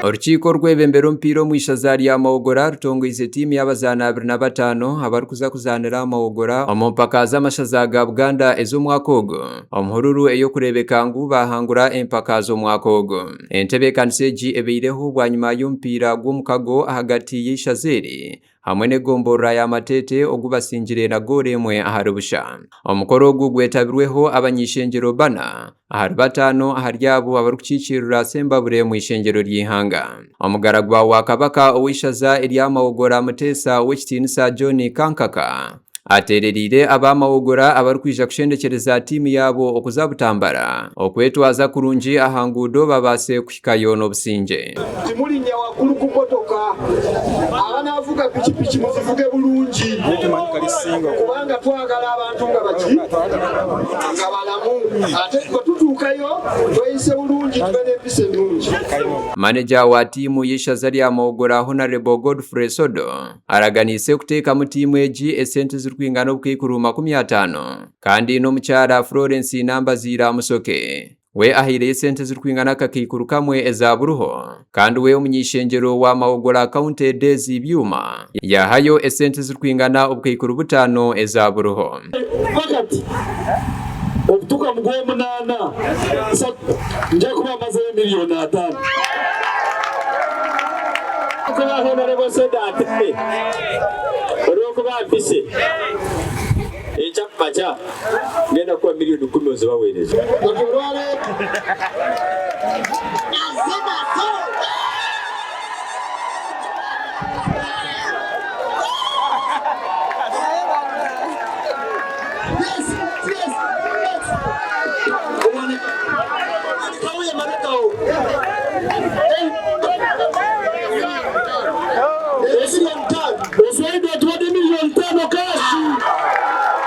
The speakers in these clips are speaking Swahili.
Urukiko rw'ebembero mpiro mu ishaza rya Mahogora rutongoize timu y'abazana 25 abari kuza kuzanira Mahogora omumpaka z'amashaza ga Buganda ez'omwaka ogo omuhururu eyo kurebeka ngu bahangura empaka z'omwaka ogo entebe kanseji ebeireho bwanyuma y'ompira gw'omukago hagati y'ishazeri hamwe n'egombora y'amatete ogubasingire na gore emwe aharubusha omukoro ogu gwetabirweho abanyishengero bana ahari batano aharyabo abarukukikirira Sembabure mu ishengero ry'ihanga omugaragwa wa kabaka owishaza erya Mahogora Mutesa w'ekitinisa John Kankaka atererire abamahogora abarukwija kushendekereza timu yabo okuzabutambara okwetwaza kurungi ahangudo babase kuhikayo n'obusinge timulinya wakulu ku motoka abana avuga pikipiki muzivuge bulungi kubanga twagala abantu nga baki nga balamu ate tutuukayo tweyise bulungi tube n'empisa ennungi. Manager wa timu y'ishaza rya Mahogora Honorable Godfrey Sodo araganise kuteeka mu timu egi esente zirkwingana obukikuru 50 kandi n'omukyala Florence Nambazira Musoke we ahire sente zirkwingana kakikuru kamwe ezaburuho kandi we omunyishengero wa Mahogora County Daisy Byuma yahayo esente zirkwingana obukikuru 5 ezaburuho Fakati okutuka mu gw'omunana nja kuba maze miliyoni 5 kuba Honorable Sedat olwokuba mpise ekyakpaca ngenda kuba miliyoni 10 ozibaweereza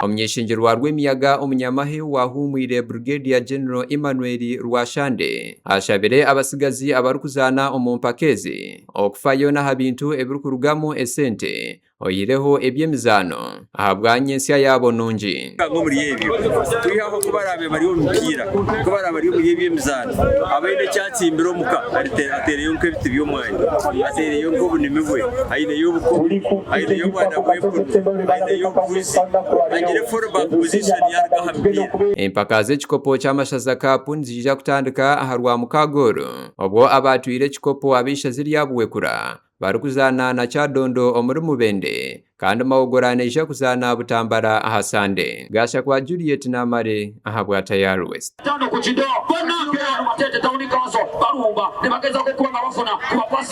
Omunyeshengero wa Rwemiyaga omunyamahe wahumwire Brigadier General Emmanuel Rwashande ashabire abasigazi abarukuzana omumpakezi okufayo na habintu ebirukurugamo esente oyireho ebyemizano ahabwanye nsya yabo nungi ngo muri yebyo turiho kubarabe bari umupira kubara bari muri ebyemizano abaine cyatsimbiro muka atereye unke biti by'omwanya atereye ngo bunimibwe aine yobuko aine yobwana bwepo aine yobuzi agire fallback position yarga habira empaka z'ekikopo cy'amashaza kapu nzija kutandika aharwa mukagoro obwo abatwire ekikopo abisha ziryabwekura barukuzana na Kyadondo omuri Mubende kandi Mahogora neja kuzana Butambara ahasande gasha kwa Juliet Namare ahabwata ya West tano kuchido bona matete tawuni kaso barumba nebageza ko kuba bafuna kuba pasi